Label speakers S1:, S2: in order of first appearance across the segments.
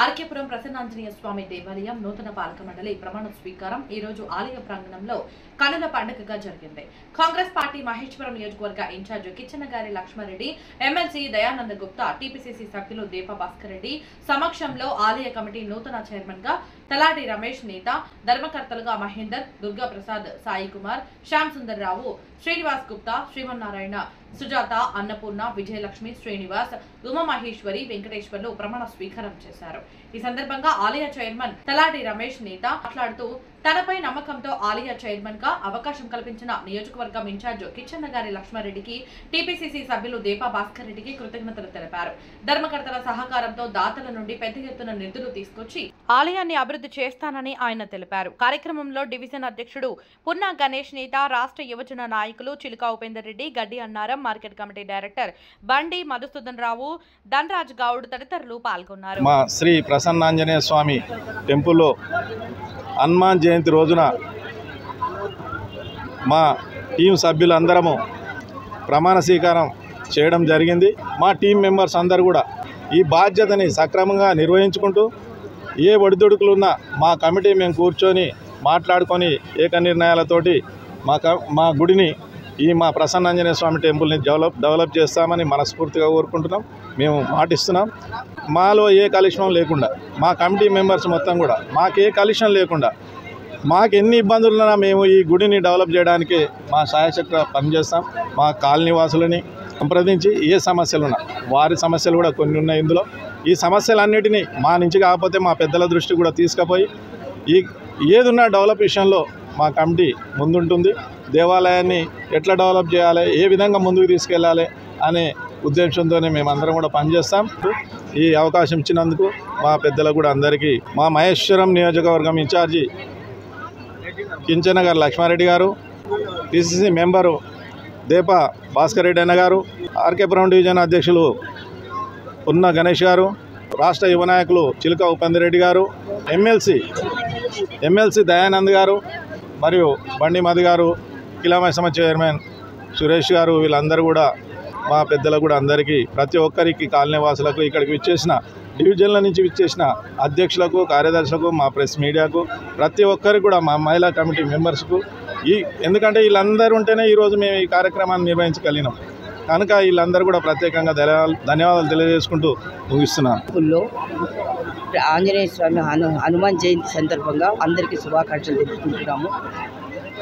S1: ఆర్కేపురం ప్రసన్నాంజనేయ స్వామి దేవాలయం నూతన పాలక మండలి ప్రమాణ స్వీకారం ఈ రోజు ఆలయ ప్రాంగణంలో కనుల పండుగగా జరిగింది. కాంగ్రెస్ పార్టీ మహేశ్వరం నియోజకవర్గ in charge Kichannagari Laxma Reddy, MLC Dayananda Gupta, TPCC సభ్యులు దీపా భాస్కర్ రెడ్డి సమక్షంలో ఆలయ కమిటీ నూతన చైర్మన్ గా తలాటి రమేష్ నేత, ధర్మకర్తలుగా మహేందర్, దుర్గా ప్రసాద్, సాయి కుమార్, శ్యామ్ సుందర్ రావు, శ్రీనివాస్ గుప్తా, శ్రీమన్నారాయణ, సుజాత, అన్నపూర్ణ, విజయలక్ష్మి, శ్రీనివాస్, ఉమామహేశ్వరి, వెంకటేశ్వర్లు ప్రమాణ స్వీకారం చేశారు. ఈ సందర్భంగా ఆలయ చైర్మన్ తలాటి రమేష్ నేత మాట్లాడుతూ తనపై నమ్మకంతో ఆలయ చైర్మన్ గా అవకాశం కల్పించిన నియోజకవర్గం ఇన్ఛార్జ్ కిచ్చన్నగారి లక్ష్మారెడ్డికి, టీపీసీసీ సభ్యులు దీపా భాస్కర్ రెడ్డికి కృతజ్ఞతలు తెలిపారు. ధర్మకర్తల సహకారంతో దాతల నుండి పెద్ద ఎత్తున నిధులు తీసుకొచ్చి ఆలయాన్ని అభివృద్ధి చేస్తానని ఆయన తెలిపారు. కార్యక్రమంలో డివిజన్ అధ్యక్షుడు పున్నా గణేష్ నేత, రాష్ట్ర యువజన నాయకులు చిలుక ఉపేందర్ రెడ్డి, గడ్డి అన్నారం, మార్కెట్ కమిటీ డైరెక్టర్ బండి మధుసూదన్ రావు, ధనరాజ్ గౌడ్ తదితరులు పాల్గొన్నారు.
S2: మా శ్రీ ప్రసన్నాంజనేయ స్వామి టెంపుల్లో హనుమాన్ జయంతి రోజున మా టీం సభ్యులందరము ప్రమాణ స్వీకారం చేయడం జరిగింది. మా టీం మెంబర్స్ అందరూ కూడా ఈ బాధ్యతని సక్రమంగా నిర్వహించుకుంటూ ఏ ఒడిదుడుకులున్నా మా కమిటీ మేము కూర్చొని మాట్లాడుకొని ఏక నిర్ణయాలతోటి మా గుడిని మా ప్రసన్నాంజనేయ స్వామి టెంపుల్ని డెవలప్ చేస్తామని మనస్ఫూర్తిగా కోరుకుంటున్నాం. మేము మాటిస్తున్నాం. మాలో ఏ కలుషితం లేకుండా మా కమిటీ మెంబర్స్ మొత్తం కూడా మాకే కలుషితం లేకుండా మాకు ఎన్ని ఇబ్బందులున్నా మేము ఈ గుడిని డెవలప్ చేయడానికి మా శాయశక్తిగా పనిచేస్తాం. మా కాలనీ వాసులని సంప్రదించి ఏ సమస్యలున్నా వారి సమస్యలు కూడా కొన్ని ఉన్నాయి. ఇందులో ఈ సమస్యలన్నిటినీ మా నుంచి కాకపోతే మా పెద్దల దృష్టి కూడా తీసుకుపోయి ఏదున్నా డెవలప్ విషయంలో మా కమిటీ ముందుంటుంది. దేవాలయాన్ని ఎట్లా డెవలప్ చేయాలి, ఏ విధంగా ముందుకు తీసుకెళ్ళాలి అనే ఉద్దేశంతోనే మేమందరం కూడా పనిచేస్తాం. ఈ అవకాశం ఇచ్చినందుకు మా పెద్దలకు కూడా అందరికీ, మా మహేశ్వరం నియోజకవర్గం ఇన్ఛార్జి కించనగారి లక్ష్మారెడ్డి గారు, పిసిసి మెంబరు దీపా భాస్కర్ రెడ్డి అన్న గారు, ఆర్కేపురం డివిజన్ అధ్యక్షులు పున్నా గణేష్ గారు, రాష్ట్ర యువ నాయకులు చిలుక ఉపేందర్ రెడ్డి గారు, ఎమ్మెల్సీ దయానంద్ గారు మరియు బండి మధు గారు, కిలామైసమ్మ చైర్మన్ సురేష్ గారు, వీళ్ళందరూ కూడా మా పెద్దలకు కూడా అందరికీ, ప్రతి ఒక్కరికి, కాలనీ వాసులకు, ఇక్కడికి విచ్చేసిన డివిజన్ల నుంచి విచ్చేసిన అధ్యక్షులకు, కార్యదర్శులకు, మా ప్రెస్ మీడియాకు, ప్రతి ఒక్కరికి కూడా, మా మహిళా కమిటీ మెంబర్స్కు, ఎందుకంటే వీళ్ళందరూ ఉంటేనే ఈరోజు మేము ఈ కార్యక్రమాన్ని నిర్వహించగలిగినాం కనుక వీళ్ళందరూ కూడా ప్రత్యేకంగా ధన్యవాదాలు తెలియజేసుకుంటూ ముగిస్తున్నాను.
S3: ఆంజనేయ స్వామి హనుమాన్ జయంతి సందర్భంగా అందరికీ శుభాకాంక్షలు తెలుపుకుంటున్నాము.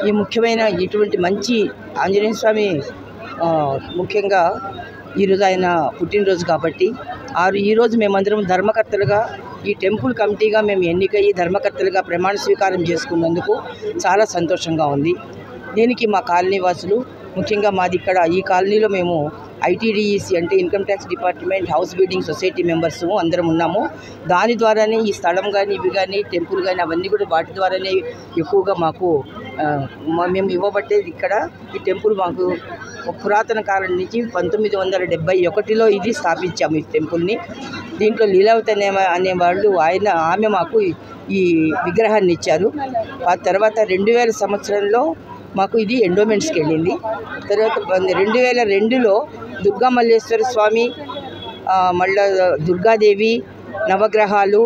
S3: ఈ ముఖ్యమైన ఇటువంటి మంచి ఆంజనేయ స్వామి ముఖ్యంగా ఈరోజు ఆయన పుట్టినరోజు కాబట్టి ఈరోజు మేమందరం ధర్మకర్తలుగా ఈ టెంపుల్ కమిటీగా మేము ఎన్నికయ్యి ధర్మకర్తలుగా ప్రమాణ స్వీకారం చేసుకున్నందుకు చాలా సంతోషంగా ఉంది. దీనికి మా కాలనీ వాసులు, ముఖ్యంగా మాది ఇక్కడ ఈ కాలనీలో మేము ఐటీడీఈసీ అంటే income tax department house building society members అందరం ఉన్నాము. దాని ద్వారానే ఈ స్థలం కానీ ఇవి కానీ టెంపుల్ కానీ అవన్నీ కూడా వాటి ద్వారానే ఎక్కువగా మాకు మేము ఇవ్వబట్టేది. ఇక్కడ ఈ టెంపుల్ మాకు పురాతన కాలం నుంచి 1971లో ఇది స్థాపించాము ఈ టెంపుల్ని. దీంట్లో లీలావతి అనేవాళ్ళు ఆమె మాకు ఈ విగ్రహాన్ని ఇచ్చారు. ఆ తర్వాత 2000 సంవత్సరంలో మాకు ఇది ఎండోమెంట్స్కి వెళ్ళింది. తర్వాత 2002లో దుర్గా మల్లేశ్వర స్వామి, మళ్ళా దుర్గాదేవి, నవగ్రహాలు,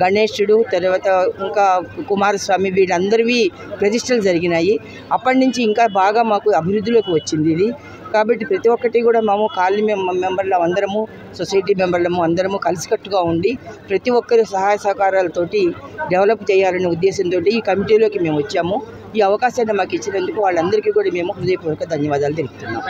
S3: గణేశుడు, తర్వాత ఇంకా కుమారస్వామి, వీళ్ళందరివి ప్రతిష్టలు జరిగినాయి. అప్పటి నుంచి ఇంకా బాగా మాకు అభివృద్ధిలోకి వచ్చింది ఇది. కాబట్టి ప్రతి ఒక్కటి కూడా మేము కాలనీ మెంబర్లు అందరము, సొసైటీ మెంబర్లము అందరము కలిసికట్టుగా ఉండి ప్రతి ఒక్కరి సహాయ సహకారాలతోటి డెవలప్ చేయాలనే ఉద్దేశంతో ఈ కమిటీలోకి మేము వచ్చాము. ఈ అవకాశాన్ని మాకు ఇచ్చినందుకు వాళ్ళందరికీ కూడా మేము హృదయపూర్వక ధన్యవాదాలు తెలుపుతున్నాము.